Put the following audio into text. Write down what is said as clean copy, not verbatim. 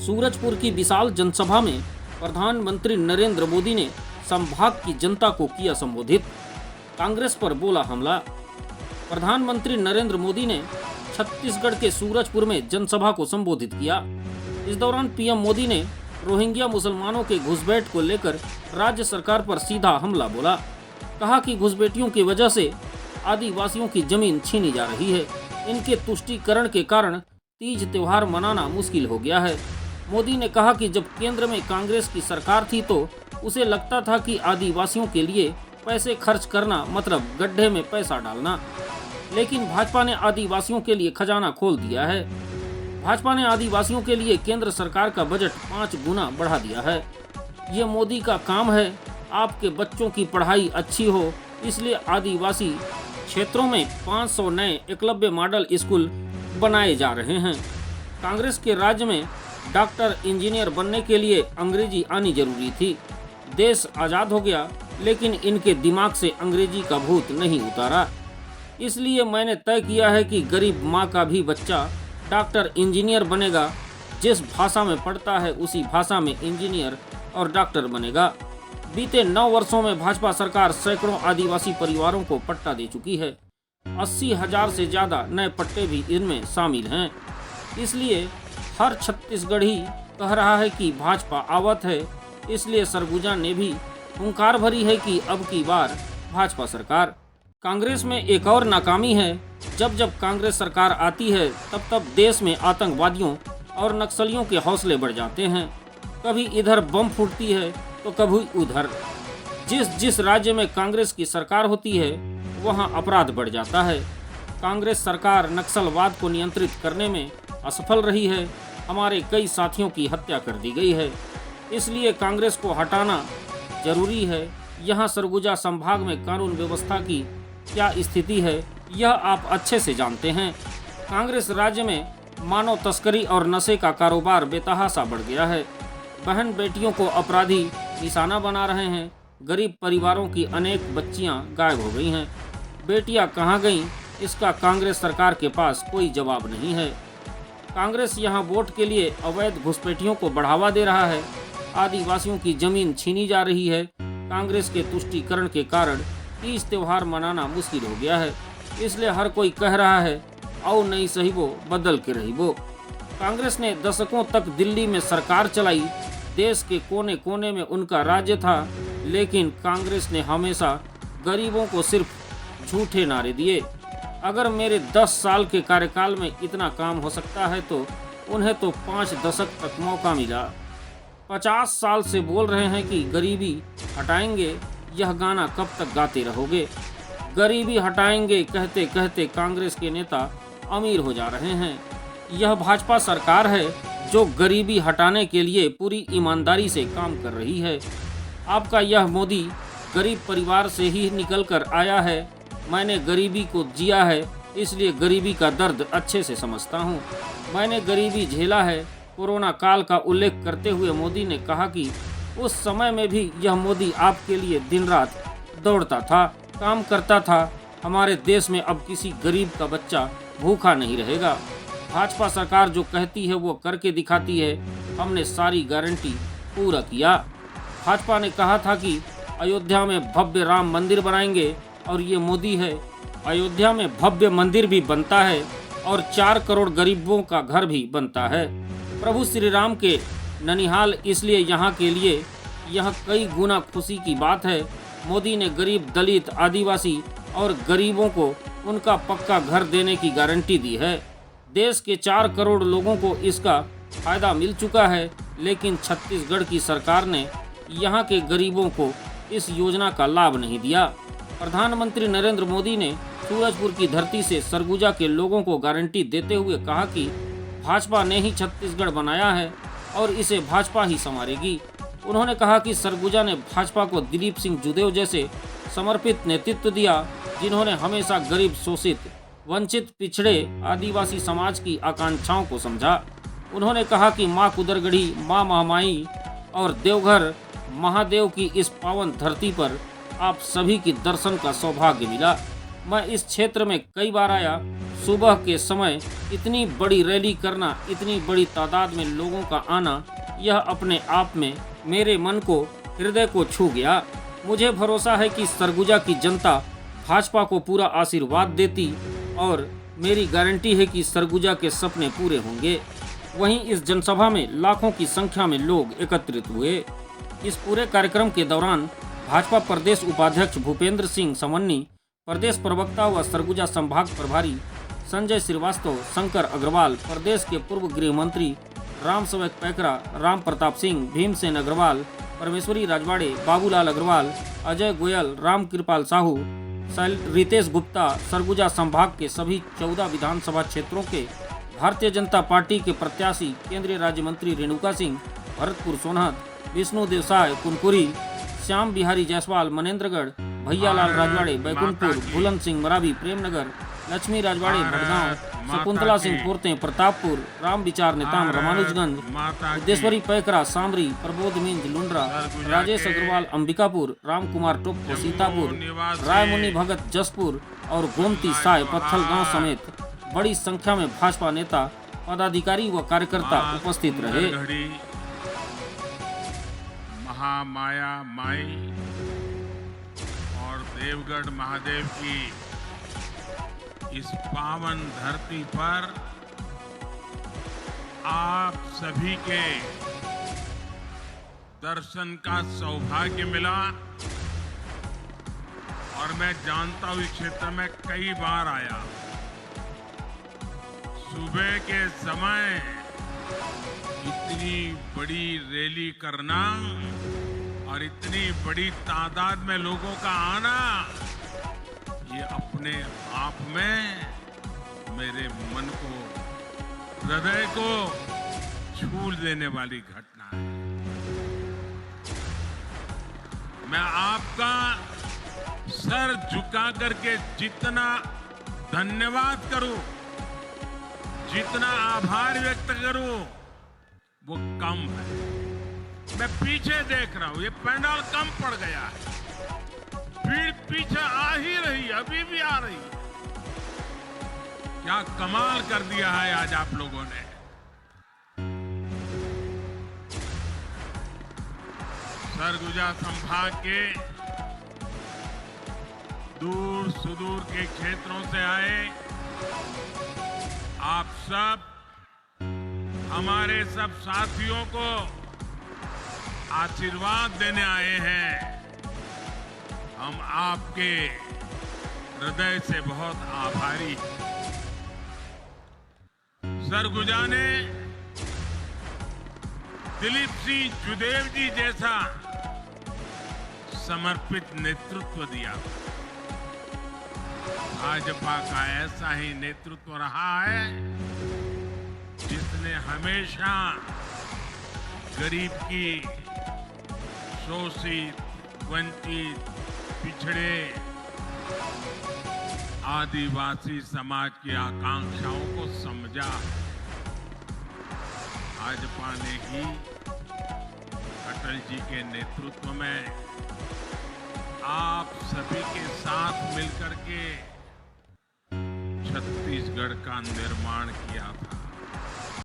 सूरजपुर की विशाल जनसभा में प्रधानमंत्री नरेंद्र मोदी ने संभाग की जनता को किया संबोधित। कांग्रेस पर बोला हमला। प्रधानमंत्री नरेंद्र मोदी ने छत्तीसगढ़ के सूरजपुर में जनसभा को संबोधित किया। इस दौरान पीएम मोदी ने रोहिंग्या मुसलमानों के घुसपैठ को लेकर राज्य सरकार पर सीधा हमला बोला। कहा कि घुसपैठियों की वजह से आदिवासियों की जमीन छीनी जा रही है। इनके तुष्टीकरण के कारण तीज त्योहार मनाना मुश्किल हो गया है। मोदी ने कहा कि जब केंद्र में कांग्रेस की सरकार थी तो उसे लगता था कि आदिवासियों के लिए पैसे खर्च करना मतलब गड्ढे में पैसा डालना, लेकिन भाजपा ने आदिवासियों के लिए खजाना खोल दिया है। भाजपा ने आदिवासियों के लिए केंद्र सरकार का बजट 5 गुना बढ़ा दिया है। ये मोदी का काम है। आपके बच्चों की पढ़ाई अच्छी हो, इसलिए आदिवासी क्षेत्रों में 500 नए एकलव्य मॉडल स्कूल बनाए जा रहे हैं। कांग्रेस के राज्य में डॉक्टर इंजीनियर बनने के लिए अंग्रेजी आनी जरूरी थी। देश आज़ाद हो गया, लेकिन इनके दिमाग से अंग्रेजी का भूत नहीं उतारा। इसलिए मैंने तय किया है कि गरीब माँ का भी बच्चा डॉक्टर इंजीनियर बनेगा। जिस भाषा में पढ़ता है उसी भाषा में इंजीनियर और डॉक्टर बनेगा। बीते 9 वर्षों में भाजपा सरकार सैकड़ों आदिवासी परिवारों को पट्टा दे चुकी है। 80,000 से ज्यादा नए पट्टे भी इनमें शामिल हैं। इसलिए हर छत्तीसगढ़ी कह रहा है कि भाजपा आवत है। इसलिए सरगुजा ने भी हुंकार भरी है कि अब की बार भाजपा सरकार। कांग्रेस में एक और नाकामी है। जब जब कांग्रेस सरकार आती है तब तब देश में आतंकवादियों और नक्सलियों के हौसले बढ़ जाते हैं। कभी इधर बम फूटती है तो कभी उधर। जिस राज्य में कांग्रेस की सरकार होती है वहां अपराध बढ़ जाता है। कांग्रेस सरकार नक्सलवाद को नियंत्रित करने में असफल रही है। हमारे कई साथियों की हत्या कर दी गई है। इसलिए कांग्रेस को हटाना जरूरी है। यहाँ सरगुजा संभाग में कानून व्यवस्था की क्या स्थिति है यह आप अच्छे से जानते हैं। कांग्रेस राज्य में मानव तस्करी और नशे का कारोबार बेतहाशा बढ़ गया है। बहन बेटियों को अपराधी निशाना बना रहे हैं। गरीब परिवारों की अनेक बच्चियां गायब हो गई हैं। बेटियां कहां गईं, इसका कांग्रेस सरकार के पास कोई जवाब नहीं है। कांग्रेस यहां वोट के लिए अवैध घुसपैठियों को बढ़ावा दे रहा है। आदिवासियों की जमीन छीनी जा रही है। कांग्रेस के तुष्टीकरण के कारण तीज त्योहार मनाना मुश्किल हो गया है। इसलिए हर कोई कह रहा है आओ नहीं सही वो बदल के रही वो। कांग्रेस ने दशकों तक दिल्ली में सरकार चलाई। देश के कोने कोने में उनका राज्य था, लेकिन कांग्रेस ने हमेशा गरीबों को सिर्फ झूठे नारे दिए। अगर मेरे 10 साल के कार्यकाल में इतना काम हो सकता है तो उन्हें तो 5 दशक तक मौका मिला। 50 साल से बोल रहे हैं कि गरीबी हटाएंगे। यह गाना कब तक गाते रहोगे? गरीबी हटाएंगे कहते कहते कांग्रेस के नेता अमीर हो जा रहे हैं। यह भाजपा सरकार है जो गरीबी हटाने के लिए पूरी ईमानदारी से काम कर रही है। आपका यह मोदी गरीब परिवार से ही निकलकर आया है। मैंने गरीबी को जिया है, इसलिए गरीबी का दर्द अच्छे से समझता हूँ। मैंने गरीबी झेला है। कोरोना काल का उल्लेख करते हुए मोदी ने कहा कि उस समय में भी यह मोदी आपके लिए दिन रात दौड़ता था, काम करता था। हमारे देश में अब किसी गरीब का बच्चा भूखा नहीं रहेगा। भाजपा सरकार जो कहती है वो करके दिखाती है। हमने सारी गारंटी पूरा किया। भाजपा ने कहा था कि अयोध्या में भव्य राम मंदिर बनाएंगे और ये मोदी है। अयोध्या में भव्य मंदिर भी बनता है और 4 करोड़ गरीबों का घर भी बनता है। प्रभु श्री राम के ननिहाल, इसलिए यहाँ के लिए यह कई गुना खुशी की बात है। मोदी ने गरीब, दलित, आदिवासी और गरीबों को उनका पक्का घर देने की गारंटी दी है। देश के 4 करोड़ लोगों को इसका फायदा मिल चुका है, लेकिन छत्तीसगढ़ की सरकार ने यहाँ के गरीबों को इस योजना का लाभ नहीं दिया। प्रधानमंत्री नरेंद्र मोदी ने सूरजपुर की धरती से सरगुजा के लोगों को गारंटी देते हुए कहा कि भाजपा ने ही छत्तीसगढ़ बनाया है और इसे भाजपा ही संवारेगी। उन्होंने कहा कि सरगुजा ने भाजपा को दिलीप सिंह जुदेव जैसे समर्पित नेतृत्व दिया, जिन्होंने हमेशा गरीब, शोषित, वंचित, पिछड़े आदिवासी समाज की आकांक्षाओं को समझा। उन्होंने कहा कि माँ कुदरगढ़ी, माँ महामाई और देवघर महादेव की इस पावन धरती पर आप सभी की दर्शन का सौभाग्य मिला। मैं इस क्षेत्र में कई बार आया। सुबह के समय इतनी बड़ी रैली करना, इतनी बड़ी तादाद में लोगों का आना, यह अपने आप में मेरे मन को, हृदय को छू गया। मुझे भरोसा है कि सरगुजा की जनता भाजपा को पूरा आशीर्वाद देती और मेरी गारंटी है कि सरगुजा के सपने पूरे होंगे। वहीं इस जनसभा में लाखों की संख्या में लोग एकत्रित हुए। इस पूरे कार्यक्रम के दौरान भाजपा प्रदेश उपाध्यक्ष भूपेंद्र सिंह समन्नी, प्रदेश प्रवक्ता व सरगुजा संभाग प्रभारी संजय श्रीवास्तव, शंकर अग्रवाल, प्रदेश के पूर्व गृह मंत्री रामसेवक पैकरा, राम प्रताप सिंह, भीमसेन अग्रवाल, परमेश्वरी राजवाड़े, बाबूलाल अग्रवाल, अजय गोयल, राम कृपाल साहू, रितेश गुप्ता, सरगुजा संभाग के सभी 14 विधानसभा क्षेत्रों के भारतीय जनता पार्टी के प्रत्याशी केंद्रीय राज्य मंत्री रेणुका सिंह, भरतपुर सोनहत, विष्णु देसाई कुनकुरी, श्याम बिहारी जायसवाल मनेन्द्रगढ़, भैयालाल राजवाड़े बैकुंठपुर, भुलन सिंह मरावी प्रेमनगर, लक्ष्मी राजवाड़े भड़गांव, शकुंतला सिंह पोरते प्रतापपुर, राम विचार नेताम रामानुजगंज, सिद्धेश्वरी पैकरा सामरी, प्रबोध मिंज लुंड्रा, राजेश अग्रवाल अंबिकापुर, राम कुमार टोप्पो सीतापुर, रायमुनि भगत जसपुर और गोमती साय पत्थलगांव समेत बड़ी संख्या में भाजपा नेता, पदाधिकारी व कार्यकर्ता उपस्थित रहे। महामाया माई और देवगढ़ महादेव की इस पावन धरती पर आप सभी के दर्शन का सौभाग्य मिला और मैं जानता हूं इस क्षेत्र में कई बार आया। सुबह के समय इतनी बड़ी रैली करना और इतनी बड़ी तादाद में लोगों का आना, ये अपने आप में मेरे मन को, हृदय को छू देने वाली घटना है। मैं आपका सर झुका करके जितना धन्यवाद करूं, जितना आभार व्यक्त करूं, वो कम है। मैं पीछे देख रहा हूं, ये पंडाल कम पड़ गया है, भीड़ पीछे आ ही रही, अभी भी आ रही है। क्या कमाल कर दिया है आज आप लोगों ने। सरगुजा संभाग के दूर सुदूर के क्षेत्रों से आए आप सब, हमारे सब साथियों को आशीर्वाद देने आए हैं। हम आपके हृदय से बहुत आभारी हैं। सरगुजा ने दिलीप सिंह जुदेव जी जैसा समर्पित नेतृत्व दिया। भाजपा का ऐसा ही नेतृत्व रहा है जिसने हमेशा गरीब की, शोषित, वंचित, पिछड़े, आदिवासी समाज की आकांक्षाओं को समझा। भाजपा ने ही अटल जी के नेतृत्व में आप सभी के साथ मिलकर के छत्तीसगढ़ का निर्माण किया था।